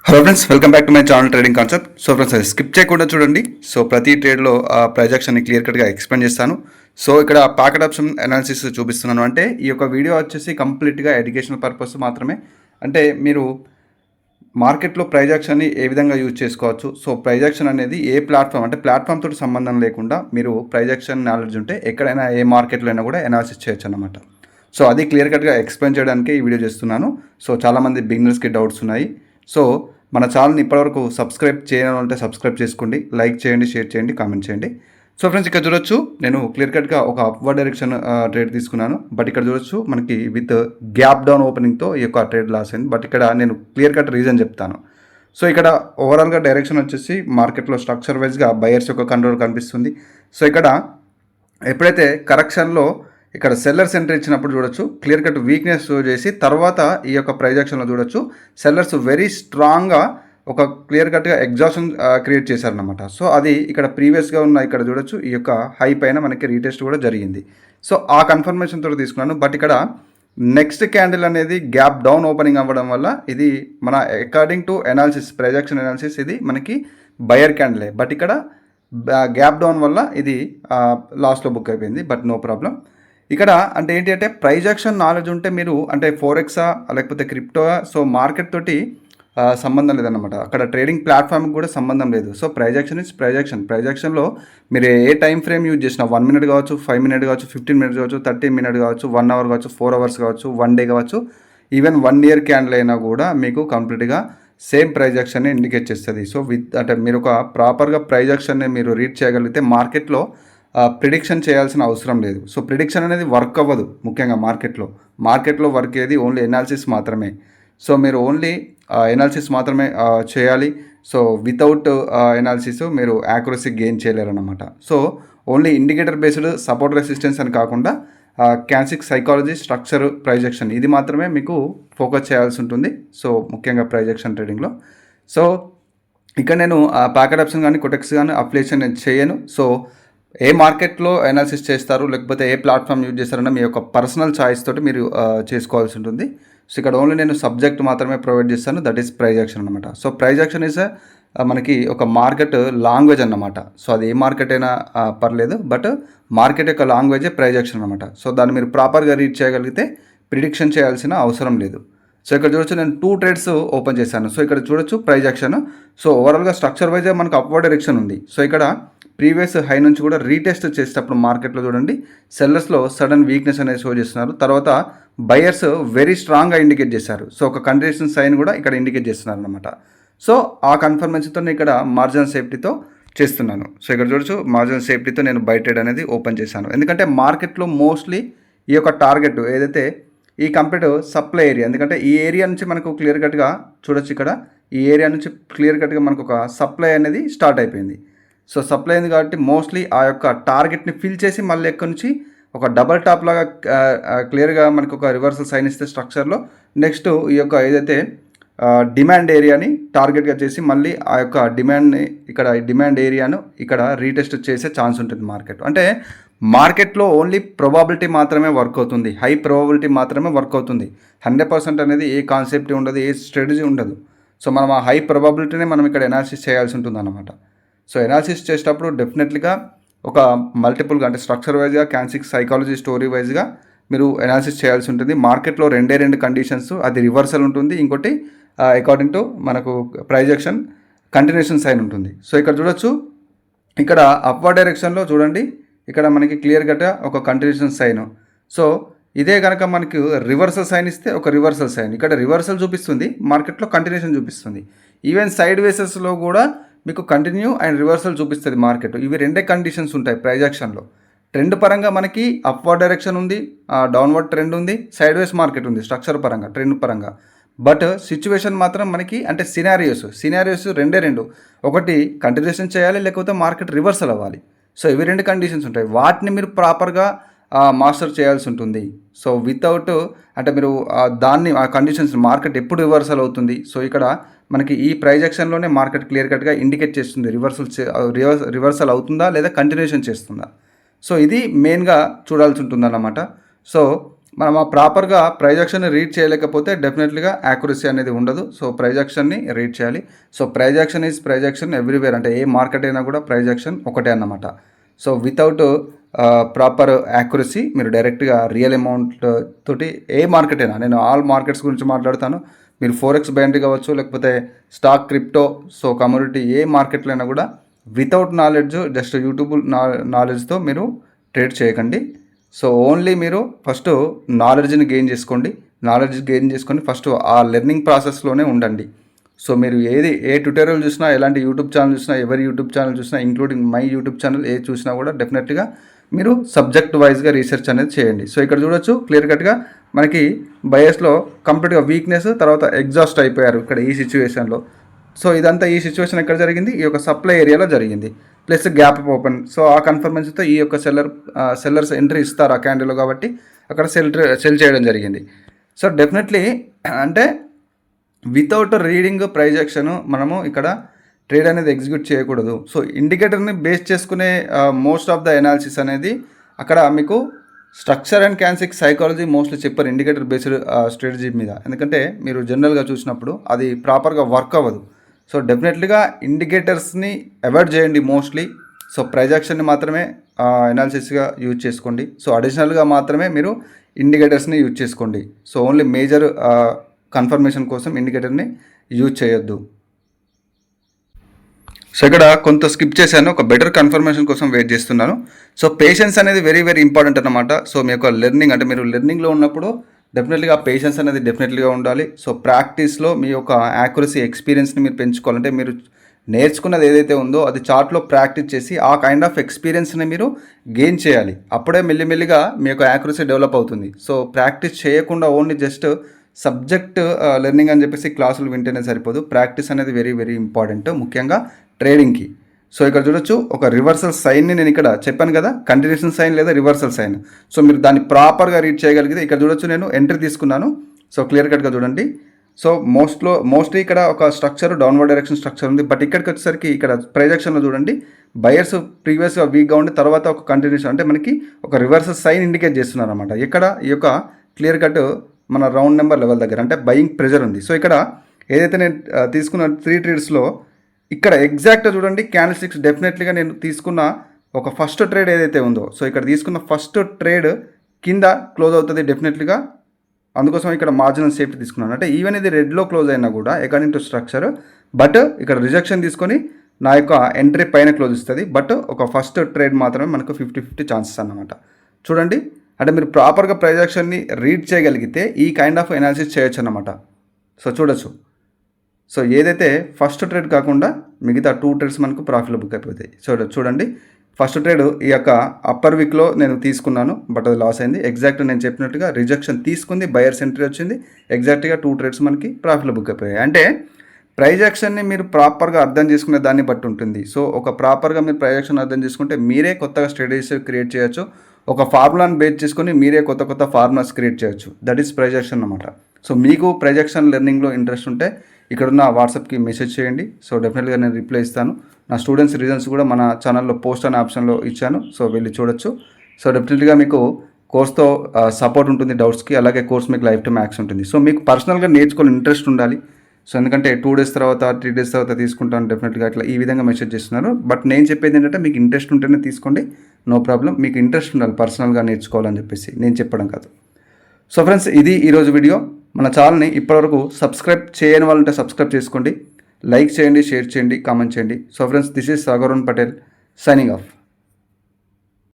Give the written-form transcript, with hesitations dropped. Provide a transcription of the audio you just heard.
Hello friends, welcome back to my channel trading concept. So friends, అది skip చేయకుండా చూడండి. So ప్రతి ట్రేడ్లో praise యాక్షన్ని clear కట్గా ఎక్స్ప్లెయిన్ చేస్తాను. సో ఇక్కడ ప్యాకెట్ ఆప్షన్ అనాలిసిస్ చూపిస్తున్నాను. అంటే ఈ యొక్క వీడియో వచ్చేసి కంప్లీట్గా ఎడ్యుకేషనల్ పర్పస్ మాత్రమే. అంటే మీరు మార్కెట్లో ప్రైజ్ యాక్షన్ని ఏ విధంగా యూజ్ చేసుకోవచ్చు. సో ప్రైజ్ యాక్షన్ అనేది ఏ ప్లాట్ఫామ్, అంటే ప్లాట్ఫామ్ తోటి సంబంధం లేకుండా మీరు ప్రైజ్ యాక్షన్ నాలెడ్జ్ ఉంటే ఎక్కడైనా ఏ మార్కెట్లో అయినా కూడా అనాలిసిస్ చేయొచ్చు అనమాట. సో అది క్లియర్ కట్గా ఎక్స్ప్లెయిన్ చేయడానికి ఈ వీడియో చేస్తున్నాను. సో చాలామంది బిగినర్స్కి డౌట్స్ ఉన్నాయి. సో మన ఛానల్ని ఇప్పటివరకు సబ్స్క్రైబ్ చేయాలంటే సబ్స్క్రైబ్ చేసుకోండి, లైక్ చేయండి, షేర్ చేయండి, కామెంట్ చేయండి. సో ఫ్రెండ్స్, ఇక్కడ చూడొచ్చు నేను క్లియర్ కట్గా ఒక అప్వర్డ్ డైరెక్షన్ ట్రేడ్ తీసుకున్నాను. బట్ ఇక్కడ చూడొచ్చు మనకి విత్ గ్యాప్ డౌన్ ఓపెనింగ్తో ఈ యొక్క ట్రేడ్ లాస్ అయింది. బట్ ఇక్కడ నేను క్లియర్ కట్ రీజన్ చెప్తాను. సో ఇక్కడ ఓవరాల్గా డైరెక్షన్ వచ్చేసి మార్కెట్లో స్ట్రక్చర్ వైజ్గా బయర్స్ యొక్క కంట్రోల్ కనిపిస్తుంది. సో ఇక్కడ ఎప్పుడైతే కరెక్షన్లో ఇక్కడ సెల్లర్స్ ఎంట్రీ ఇచ్చినప్పుడు చూడొచ్చు క్లియర్ కట్ వీక్నెస్ చేసి తర్వాత ఈ యొక్క ప్రైజ్ యాక్షన్లో చూడొచ్చు సెల్లర్స్ వెరీ స్ట్రాంగ్గా ఒక క్లియర్ కట్గా ఎగ్జాషన్ క్రియేట్ చేశారనమాట. సో అది ఇక్కడ ప్రీవియస్గా ఉన్న ఇక్కడ చూడొచ్చు ఈ యొక్క హై పైన మనకి రీటెస్ట్ కూడా జరిగింది. సో ఆ కన్ఫర్మేషన్ తోటి తీసుకున్నాను. బట్ ఇక్కడ నెక్స్ట్ క్యాండిల్ అనేది గ్యాప్ డౌన్ ఓపెనింగ్ అవ్వడం వల్ల ఇది మన according to analysis, price action analysis ఇది మనకి బయర్ క్యాండిలే. బట్ ఇక్కడ గ్యాప్ డౌన్ వల్ల ఇది లాస్ట్లో బుక్ అయిపోయింది. But no problem. ఇక్కడ అంటే ఏంటి అంటే ప్రైజ్ యాక్షన్ నాలెడ్జ్ ఉంటే మీరు అంటే ఫోరెక్సా లేకపోతే క్రిప్టోవా, సో మార్కెట్ తోటి సంబంధం లేదన్నమాట. అక్కడ ట్రేడింగ్ ప్లాట్ఫామ్కి కూడా సంబంధం లేదు. So price action is price action. Price యాక్షన్లో మీరు ఏ టైం ఫ్రేమ్ యూజ్ చేసినా 1 minute కావచ్చు, 5 minutes కావచ్చు, 15 minutes కావచ్చు, 30 minutes కావచ్చు, 1 hour కావచ్చు, 4 hours కావచ్చు, 1 day కావచ్చు, ఈవెన్ 1 year క్యాండిల్ అయినా కూడా మీకు కంప్లీట్గా సేమ్ ప్రైజ్ యాక్షన్ని ఇండికేట్ చేస్తుంది. సో అంటే మీరు ఒక ప్రాపర్గా ప్రైజ్ యాక్షన్ని మీరు రీడ్ చేయగలిగితే మార్కెట్లో ప్రిడిక్షన్ చేయాల్సిన అవసరం లేదు. సో ప్రిడిక్షన్ అనేది వర్క్ అవ్వదు. ముఖ్యంగా మార్కెట్లో వర్క్ అయ్యేది ఓన్లీ ఎనాలిసిస్ మాత్రమే. సో మీరు ఓన్లీ ఎనాలిసిస్ మాత్రమే చేయాలి. సో వితౌట్ ఎనాలిసిస్ మీరు యాక్యురసీ గెయిన్ చేయలేరన్నమాట. So only indicator based support resistance అని కాకుండా క్యాన్సిక్ సైకాలజీ, స్ట్రక్చర్, ప్రైజ్ యాక్షన్ ఇది మాత్రమే మీకు ఫోకస్ చేయాల్సి ఉంటుంది. సో ముఖ్యంగా ప్రైజ్ యాక్షన్ ట్రేడింగ్లో. సో ఇక్కడ నేను ప్యాకెట్ ఆప్షన్ కానీ కొటెక్స్ కానీ అప్లికేషన్ నేను చేయను. సో ఏ మార్కెట్లో అనాలిసిస్ చేస్తారు లేకపోతే ఏ ప్లాట్ఫామ్ యూజ్ చేస్తారన్న మీ యొక్క పర్సనల్ చాయిస్ తోటి మీరు చేసుకోవాల్సి ఉంటుంది. సో ఇక్కడ ఓన్లీ నేను సబ్జెక్ట్ మాత్రమే ప్రొవైడ్ చేస్తాను, దట్ ఈస్ ప్రైజ్ యాక్షన్ అనమాట. సో ప్రైజ్ యాక్షన్ ఈజ్ మనకి ఒక మార్కెట్ లాంగ్వేజ్ అన్నమాట. సో అది ఏ మార్కెట్ అయినా పర్లేదు, బట్ మార్కెట్ యొక్క లాంగ్వేజే ప్రైజ్ యాక్షన్ అనమాట. సో దాన్ని మీరు ప్రాపర్గా రీడ్ చేయగలిగితే ప్రిడిక్షన్ చేయాల్సిన అవసరం లేదు. సో ఇక్కడ చూడొచ్చు నేను 2 trades ఓపెన్ చేశాను. సో ఇక్కడ చూడొచ్చు ప్రైజ్ యాక్షన్. సో ఓవరాల్గా స్ట్రక్చర్ వైజ్గా మనకు అప్వర్డ్ డైరెక్షన్ ఉంది. సో ఇక్కడ ప్రీవియస్ హై నుంచి కూడా రీటెస్ట్ చేసేటప్పుడు మార్కెట్లో చూడండి సెల్లర్స్లో సడన్ వీక్నెస్ అనేది షో చేస్తున్నారు. తర్వాత బయర్స్ వెరీ స్ట్రాంగ్గా ఇండికేట్ చేశారు. సో ఒక కండిషన్ సైన్ కూడా ఇక్కడ ఇండికేట్ చేస్తున్నారు అనమాట. సో ఆ కన్ఫర్మేషన్తో ఇక్కడ మార్జినల్ సేఫ్టీతో చేస్తున్నాను. సో ఇక్కడ చూడొచ్చు మార్జినల్ సేఫ్టీతో నేను బై ట్రేడ్ అనేది ఓపెన్ చేశాను. ఎందుకంటే మార్కెట్లో మోస్ట్లీ ఈ యొక్క టార్గెట్ ఏదైతే ఈ కంప్లీట్ సప్లై ఏరియా, ఎందుకంటే ఈ ఏరియా నుంచి మనకు క్లియర్ కట్గా చూడొచ్చు ఇక్కడ ఈ ఏరియా నుంచి క్లియర్ కట్గా మనకు ఒక సప్లై అనేది స్టార్ట్ అయిపోయింది. సో సప్లై అయింది కాబట్టి మోస్ట్లీ ఆ యొక్క టార్గెట్ని ఫిల్ చేసి మళ్ళీ ఎక్కడి నుంచి ఒక డబల్ టాప్ లాగా క్లియర్గా మనకు ఒక రివర్సల్ సైన్ ఇస్తే స్ట్రక్చర్లో నెక్స్ట్ ఈ యొక్క ఏదైతే డిమాండ్ ఏరియాని టార్గెట్గా చేసి మళ్ళీ ఆ యొక్క డిమాండ్ని ఇక్కడ డిమాండ్ ఏరియాను ఇక్కడ రీటెస్ట్ చేసే ఛాన్స్ ఉంటుంది మార్కెట్. అంటే మార్కెట్లో ఓన్లీ ప్రొబాబిలిటీ మాత్రమే వర్క్ అవుతుంది, హై ప్రొబాబిలిటీ మాత్రమే వర్క్ అవుతుంది. 100% అనేది ఏ కాన్సెప్ట్ ఉండదు, ఏ స్ట్రాటజీ ఉండదు. సో మనం ఆ హై ప్రొబాబిలిటీనే మనం ఇక్కడ అనాలిసిస్ చేయాల్సి ఉంటుంది అన్నమాట. సో అనాలిసిస్ చేసేటప్పుడు డెఫినెట్లీగా ఒక మల్టిపుల్గా అంటే స్ట్రక్చర్ వైజ్గా, క్యాన్సిక్ సైకాలజీ, స్టోరీ వైజ్గా మీరు అనాలిసిస్ చేయాల్సి ఉంటుంది. మార్కెట్లో 2 కండిషన్స్, అది రివర్సల్ ఉంటుంది, ఇంకోటి అకార్డింగ్ టు మనకు ప్రైజ్ యాక్షన్ కంటిన్యూషన్ సైన్ ఉంటుంది. సో ఇక్కడ చూడొచ్చు ఇక్కడ అప్వర్డ్ డైరెక్షన్లో చూడండి ఇక్కడ మనకి క్లియర్ కట్గా ఒక కంటిన్యూషన్ సైన్. సో ఇదే కనుక మనకు రివర్సల్ సైన్ ఇస్తే ఒక రివర్సల్ సైన్, ఇక్కడ రివర్సల్ చూపిస్తుంది, మార్కెట్లో కంటిన్యూషన్ చూపిస్తుంది. ఈవెన్ సైడ్ వేసెస్లో కూడా మీకు కంటిన్యూ అండ్ రివర్సల్ చూపిస్తుంది మార్కెట్. ఇవి 2 కండిషన్స్ ఉంటాయి ప్రైజ్ యాక్షన్లో. ట్రెండ్ పరంగా మనకి అప్వర్డ్ డైరెక్షన్ ఉంది, డౌన్వర్డ్ ట్రెండ్ ఉంది, సైడ్ వేస్ మార్కెట్ ఉంది స్ట్రక్చర్ పరంగా, ట్రెండ్ పరంగా. బట్ సిచ్యువేషన్ మాత్రం మనకి అంటే సినారియోస్ 2 ఒకటి కంటిన్యూషన్ చేయాలి లేకపోతే మార్కెట్ రివర్సల్ అవ్వాలి. సో ఇవి 2 కండిషన్స్ ఉంటాయి, వాటిని మీరు ప్రాపర్గా మాస్టర్ చేయాల్సి ఉంటుంది. సో వితౌట్ అంటే మీరు దాన్ని ఆ కండిషన్స్ మార్కెట్ ఎప్పుడు రివర్సల్ అవుతుంది. సో ఇక్కడ మనకి ఈ ప్రైజ్ యాక్షన్లోనే మార్కెట్ క్లియర్ కట్గా ఇండికేట్ చేస్తుంది రివర్సల్ అవుతుందా లేదా కంటిన్యూషన్ చేస్తుందా. సో ఇది మెయిన్గా చూడాల్సి ఉంటుంది అన్నమాట. సో మనం ఆ ప్రాపర్గా ప్రైజ్ యాక్షన్ని రీడ్ చేయలేకపోతే డెఫినెట్లీగా యాక్యురసీ అనేది ఉండదు. సో ప్రైజ్ యాక్షన్ని రీడ్ చేయాలి. So price action is price action everywhere, అంటే ఏ మార్కెట్ అయినా కూడా ప్రైజ్ యాక్షన్ ఒకటే అన్నమాట. సో వితౌట్ ప్రాపర్ యాక్యురసీ మీరు డైరెక్ట్గా రియల్ అమౌంట్ తోటి ఏ మార్కెట్ అయినా, నేను ఆల్ మార్కెట్స్ గురించి మాట్లాడుతాను, మీరు ఫోరెక్స్ బైనరీ కావచ్చు, లేకపోతే స్టాక్, క్రిప్టో, సో కమోడిటీ, ఏ మార్కెట్లో అయినా కూడా వితౌట్ నాలెడ్జ్, జస్ట్ యూట్యూబ్ నాలెడ్జ్తో మీరు ట్రేడ్ చేయకండి. సో ఓన్లీ మీరు ఫస్ట్ నాలెడ్జ్ని గెయిన్ చేసుకోండి. నాలెడ్జ్ గెయిన్ చేసుకొని ఫస్ట్ ఆ లెర్నింగ్ ప్రాసెస్లోనే ఉండండి. సో మీరు ఏ ట్యూటోరియల్ చూసినా, ఎలాంటి యూట్యూబ్ ఛానల్ చూసినా, ఎవరి యూట్యూబ్ ఛానల్ చూసినా, ఇంక్లూడింగ్ మై యూట్యూబ్ ఛానల్ ఏది చూసినా కూడా డెఫినెట్గా మీరు సబ్జెక్ట్ వైజ్గా రీసెర్చ్ అనేది చేయండి. సో ఇక్కడ చూడొచ్చు క్లియర్ కట్గా మనకి బయస్లో కంప్లీట్గా వీక్నెస్, తర్వాత ఎగ్జాస్ట్ అయిపోయారు ఇక్కడ ఈ సిచ్యువేషన్లో. సో ఇదంతా ఈ సిచ్యువేషన్ ఎక్కడ జరిగింది, ఈ యొక్క సప్లై ఏరియాలో జరిగింది, ప్లస్ గ్యాప్ ఓపెన్. సో ఆ కన్ఫర్మేషన్తో ఈ యొక్క సెల్లర్స్ ఎంట్రీ ఇస్తారు ఆ క్యాండిల్లో, కాబట్టి అక్కడ సెల్ చేయడం జరిగింది. సో డెఫినెట్లీ అంటే వితౌట్ రీడింగ్ ప్రైజ్ యాక్షన్ మనము ఇక్కడ ట్రేడ్ అనేది ఎగ్జిక్యూట్ చేయకూడదు. సో ఇండికేటర్ని బేస్ చేసుకునే మోస్ట్ ఆఫ్ ద ఎనాలిసిస్ అనేది అక్కడ మీకు స్ట్రక్చర్ అండ్ క్యాన్సిక్ సైకాలజీ మోస్ట్లీ చెప్పారు ఇండికేటర్ బేస్డ్ స్ట్రాటజీ మీద, ఎందుకంటే మీరు జనరల్గా చూసినప్పుడు అది ప్రాపర్గా వర్క్ అవ్వదు. సో డెఫినెట్లీగా ఇండికేటర్స్ని అవాయిడ్ చేయండి మోస్ట్లీ. సో ప్రైజ్ యాక్షన్ని మాత్రమే ఎనాలిసిస్గా యూజ్ చేసుకోండి. సో అడిషనల్గా మాత్రమే మీరు ఇండికేటర్స్ని యూజ్ చేసుకోండి. సో ఓన్లీ మేజర్ కన్ఫర్మేషన్ కోసం ఇండికేటర్ని యూజ్ చేయొద్దు. సో ఇక్కడ కొంత స్కిప్ చేశాను, ఒక బెటర్ కన్ఫర్మేషన్ కోసం వెయిట్ చేస్తున్నాను. సో పేషెన్స్ అనేది వెరీ వెరీ ఇంపార్టెంట్ అన్నమాట. సో మీ యొక్క లెర్నింగ్, అంటే మీరు లెర్నింగ్లో ఉన్నప్పుడు డెఫినెట్లీగా పేషెన్స్ అనేది డెఫినెట్లీగా ఉండాలి. సో ప్రాక్టీస్లో మీ యొక్క యాక్యురసీ ఎక్స్పీరియన్స్ని మీరు పెంచుకోవాలంటే మీరు నేర్చుకున్నది ఏదైతే ఉందో అది చార్ట్లో ప్రాక్టీస్ చేసి ఆ కైండ్ ఆఫ్ ఎక్స్పీరియన్స్ని మీరు గెయిన్ చేయాలి. అప్పుడే మెల్లిమెల్లిగా మీ యొక్క యాక్యురసీ డెవలప్ అవుతుంది. సో ప్రాక్టీస్ చేయకుండా ఓన్లీ జస్ట్ సబ్జెక్ట్ లెర్నింగ్ అని చెప్పేసి క్లాసులు వింటేనే సరిపోదు. ప్రాక్టీస్ అనేది వెరీ వెరీ ఇంపార్టెంట్, ముఖ్యంగా ట్రేడింగ్కి. సో ఇక్కడ చూడొచ్చు ఒక రివర్సల్ సైన్ని నేను ఇక్కడ చెప్పాను కదా, కంటిన్యూషన్ సైన్ లేదా రివర్సల్ సైన్. సో మీరు దాన్ని ప్రాపర్గా రీడ్ చేయగలిగితే ఇక్కడ చూడొచ్చు నేను ఎంట్రీ తీసుకున్నాను. సో క్లియర్ కట్గా చూడండి. సో మోస్ట్లీ ఇక్కడ ఒక స్ట్రక్చర్ డౌన్వర్డ్ డైరెక్షన్ స్ట్రక్చర్ ఉంది. బట్ ఇక్కడికి వచ్చేసరికి ఇక్కడ ప్రైజ్ యాక్షన్లో చూడండి బయర్స్ ప్రీవియస్గా వీక్గా ఉండి తర్వాత ఒక కంటిన్యూషన్, అంటే మనకి ఒక రివర్సల్ సైన్ ఇండికేట్ చేస్తున్నారు అనమాట. ఇక్కడ ఈ యొక్క క్లియర్ కట్ మన రౌండ్ నెంబర్ లెవెల్ దగ్గర, అంటే బయింగ్ ప్రెజర్ ఉంది. సో ఇక్కడ ఏదైతే నేను తీసుకున్న 3 ట్రేడ్స్లో ఇక్కడ ఎగ్జాక్ట్గా చూడండి క్యాండిల్ స్టిక్స్ డెఫినెట్లీగా నేను తీసుకున్న ఒక ఫస్ట్ ట్రేడ్ ఏదైతే ఉందో, సో ఇక్కడ తీసుకున్న ఫస్ట్ ట్రేడ్ కింద క్లోజ్ అవుతుంది డెఫినెట్లీగా. అందుకోసం ఇక్కడ మార్జినల్ సేఫ్టీ తీసుకున్నాను. అంటే ఈవెన్ ఇది రెడ్లో క్లోజ్ అయినా కూడా అకార్డింగ్ టు స్ట్రక్చర్, బట్ ఇక్కడ రిజెక్షన్ తీసుకొని నా యొక్క ఎంట్రీ పైన క్లోజ్ ఇస్తుంది. బట్ ఒక ఫస్ట్ ట్రేడ్ మాత్రమే మనకు 50-50 ఛాన్సెస్ అన్నమాట. చూడండి, అంటే మీరు ప్రాపర్గా ప్రైజ్ యాక్షన్ని రీడ్ చేయగలిగితే ఈ కైండ్ ఆఫ్ ఎనాలిసిస్ చేయొచ్చు అన్నమాట. సో చూడొచ్చు, సో ఏదైతే ఫస్ట్ ట్రేడ్ కాకుండా మిగతా 2 ట్రేడ్స్ మనకు ప్రాఫిట్లో బుక్ అయిపోతాయి. చూడండి ఫస్ట్ ట్రేడ్ ఈ యొక్క అప్పర్ వీక్లో నేను తీసుకున్నాను, బట్ అది లాస్ అయింది. ఎగ్జాక్ట్ నేను చెప్పినట్టుగా రిజెక్షన్ తీసుకుంది, బయర్స్ ఎంట్రీ వచ్చింది, ఎగ్జాక్ట్గా 2 ట్రేడ్స్ మనకి ప్రాఫిట్లో బుక్ అయిపోయాయి. అంటే ప్రైజ్ యాక్షన్ని మీరు ప్రాపర్గా అర్థం చేసుకునే దాన్ని బట్టి ఉంటుంది. సో ఒక ప్రాపర్గా మీరు ప్రైజ్ యాక్షన్ అర్థం చేసుకుంటే మీరే కొత్తగా స్ట్రాటజీస్ క్రియేట్ చేయొచ్చు. ఒక ఫార్ములాని బేస్ చేసుకొని మీరే కొత్త ఫార్ములాస్ క్రియేట్ చేయొచ్చు. దట్ ఈస్ ప్రైజ్ యాక్షన్ అన్నమాట. సో మీకు ప్రైజ్ యాక్షన్ లెర్నింగ్లో ఇంట్రెస్ట్ ఉంటే ఇక్కడున్న వాట్సాప్కి మెసేజ్ చేయండి. సో డెఫినెట్గా నేను రిప్లై ఇస్తాను. నా స్టూడెంట్స్ రీజన్స్ కూడా మన ఛానల్లో పోస్ట్ అనే ఆప్షన్లో ఇచ్చాను. సో వెళ్ళి చూడొచ్చు. సో డెఫినెట్గా మీకు కోర్స్తో సపోర్ట్ ఉంటుంది డౌట్స్కి, అలాగే కోర్స్ మీకు లైఫ్ టైం యాక్స్ ఉంటుంది. సో మీకు పర్సనల్గా నేర్చుకోవాలని ఇంట్రెస్ట్ ఉండాలి. సో ఎందుకంటే 2 డేస్ తర్వాత 3 డేస్ తర్వాత తీసుకుంటాను డెఫినెట్గా ఇట్లా ఈ విధంగా మెసేజ్ చేస్తున్నారు. బట్ నేను చెప్పేది ఏంటంటే మీకు ఇంట్రెస్ట్ ఉంటేనే తీసుకోండి, నో ప్రాబ్లం. మీకు ఇంట్రెస్ట్ ఉండాలి పర్సనల్గా నేర్చుకోవాలని చెప్పేసి నేను చెప్పడం కాదు. సో ఫ్రెండ్స్, ఇది ఈరోజు వీడియో. మన ఛానల్ని ఇప్పటివరకు సబ్స్క్రైబ్ చేయని వాళ్ళంటే సబ్స్క్రైబ్ చేసుకోండి, లైక్ చేయండి, షేర్ చేయండి, కామెంట్ చేయండి. So friends, this is Sagar Patel signing off.